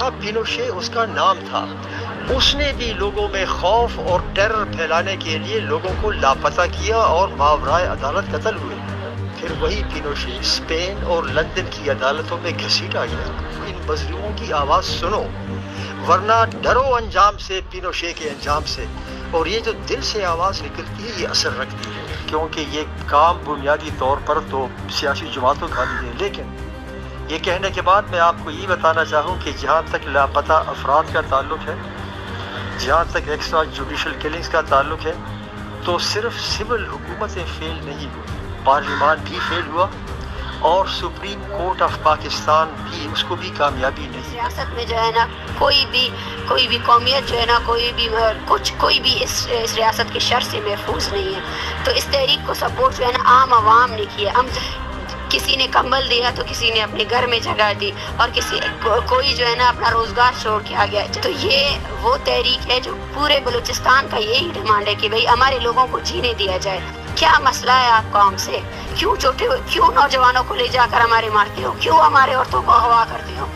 تھا پینوشے اس کا نام تھا. اس نے بھی لوگوں میں خوف اور ٹیرر پھیلانے کے لیے لوگوں کو لاپتہ کیا اور ماورائے عدالت قتل ہوئے. پھر وہی پینوشے اسپین اور لندن کی عدالتوں میں گھسیٹا گیا. ان مظلوموں کی آواز سنو، ورنہ ڈرو انجام سے، پینوشے کے انجام سے. اور یہ جو دل سے آواز نکلتی ہے یہ اثر رکھتی ہے، کیونکہ یہ کام بنیادی طور پر تو سیاسی جماعتوں کا بھی ہے. لیکن یہ کہنے کے بعد میں آپ کو یہ بتانا چاہوں کہ جہاں تک لاپتہ افراد کا تعلق ہے، جہاں تک ایکسٹرا جوڈیشل کلنگز کا تعلق ہے، تو صرف سول حکومتیں فیل نہیں ہوئی، پارلیمان بھی فیل ہوا اور سپریم کورٹ آف پاکستان بھی، اس کو بھی کامیابی نہیں. ریاست میں جو ہے نا کوئی بھی قومیت جو ہے نا کوئی بھی اس ریاست کے شر سے محفوظ نہیں ہے. تو اس تحریک کو سپورٹ جو ہے نا عام عوام نے کیا. کسی نے کمبل دیا تو کسی نے اپنے گھر میں جگہ دی، اور کوئی جو ہے نا اپنا روزگار چھوڑ کے آ گیا. تو یہ وہ تحریک ہے جو پورے بلوچستان کا یہی ڈیمانڈ ہے کہ بھئی ہمارے لوگوں کو جینے دیا جائے. کیا مسئلہ ہے آپ قوم سے؟ کیوں نوجوانوں کو لے جا کر ہمارے مارتے ہو؟ کیوں ہمارے عورتوں کو اغوا کرتے ہو؟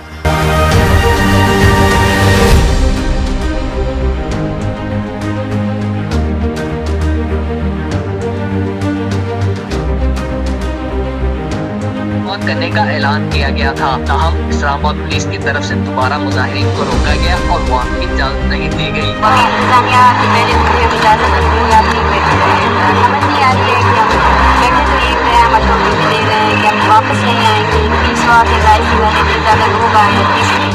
کرنے کا اعلان کیا گیا تھا، تاہم اسلام آباد پولیس کی طرف سے دوبارہ مظاہرین کو روکا گیا اور وہاں کی اجازت نہیں دی گئی.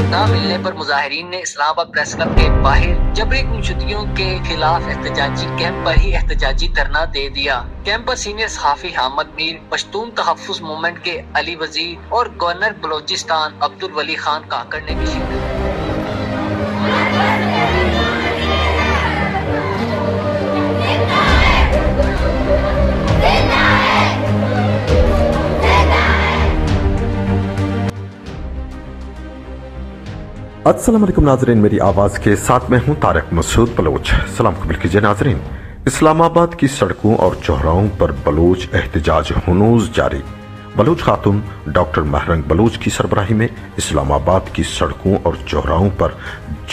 نہ ملنے پر مظاہرین نے اسلام آباد پریس کلب کے باہر جبری گمشدگیوں کے خلاف احتجاجی کیمپ پر ہی احتجاجی دھرنا دے دیا. کیمپ پر سینئر صحافی حامد میر، پشتون تحفظ موومنٹ کے علی وزیر اور گورنر بلوچستان عبدالولی خان کاکڑ نے بھی شرکت. السلام علیکم ناظرین، میری آواز کے ساتھ میں ہوں طارق مسعود بلوچ. سلام قبول کیجئے ناظرین. اسلام آباد کی سڑکوں اور چوراہوں پر بلوچ احتجاج ہنوز جاری. بلوچ خاتون ڈاکٹر مہرنگ بلوچ کی سربراہی میں اسلام آباد کی سڑکوں اور چوراہوں پر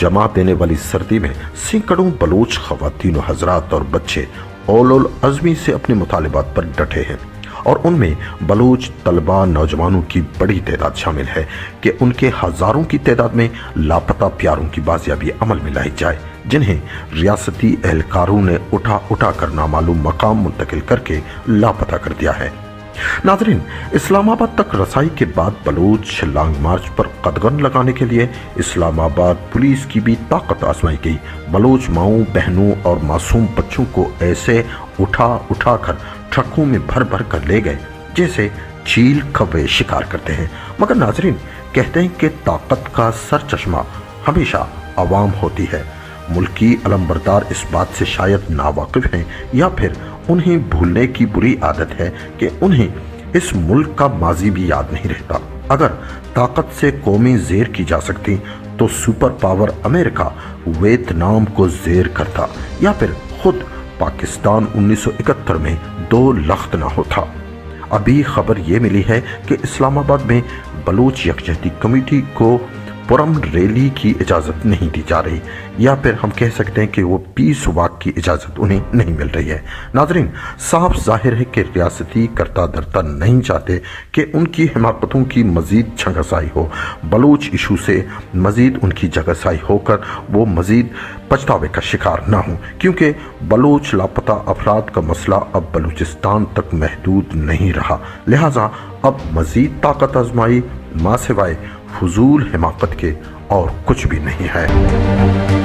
جما دینے والی سردی میں سینکڑوں بلوچ خواتین و حضرات اور بچے اول العزمی سے اپنے مطالبات پر ڈٹے ہیں، اور ان میں بلوچ طلبہ نوجوانوں کی بڑی تعداد شامل ہے کہ ان کے ہزاروں کی تعداد میں لاپتہ پیاروں کی بازیابی عمل میں لائی جائے، جنہیں ریاستی اہلکاروں نے اٹھا کر نامعلوم مقام منتقل کر کے لاپتہ کر دیا ہے. ناظرین، اسلام آباد تک رسائی کے بعد بلوچ لانگ مارچ پر قدغن لگانے کے لیے اسلام آباد پولیس کی بھی طاقت آزمائی گئی. بلوچ ماؤں، بہنوں اور معصوم بچوں کو ایسے اٹھا کر ٹرکوں میں بھر کر لے گئے جیسے چیل کوے شکار کرتے ہیں. مگر ناظرین، کہتے ہیں کہ طاقت کا سر چشمہ ہمیشہ عوام ہوتی ہے. ملکی علمبردار اس بات سے شاید ناواقف ہیں، یا پھر انہیں بھولنے کی بری عادت ہے کہ انہیں اس ملک کا ماضی بھی یاد نہیں رہتا. اگر طاقت سے قومیں زیر کی جا سکتی تو سپر پاور امریکہ ویتنام کو زیر کرتا، یا پھر خود پاکستان 1971 میں 2 لخت نہ ہوتا. ابھی خبر یہ ملی ہے کہ اسلام آباد میں بلوچ یکجہتی کمیٹی کو پرامن ریلی کی اجازت نہیں دی جا رہی، یا پھر ہم کہہ سکتے ہیں کہ وہ پیس واک کی اجازت انہیں نہیں مل رہی ہے. ناظرین، صاف ظاہر ہے کہ ریاستی کرتا درتا نہیں چاہتے کہ ان کی حماقتوں کی مزید چھنگسائی ہو، بلوچ ایشو سے مزید ان کی جگسائی ہو کر وہ مزید پچھتاوے کا شکار نہ ہوں، کیونکہ بلوچ لاپتہ افراد کا مسئلہ اب بلوچستان تک محدود نہیں رہا. لہٰذا اب مزید طاقت آزمائی ماں سوائے فضول حماقت کے اور کچھ بھی نہیں ہے.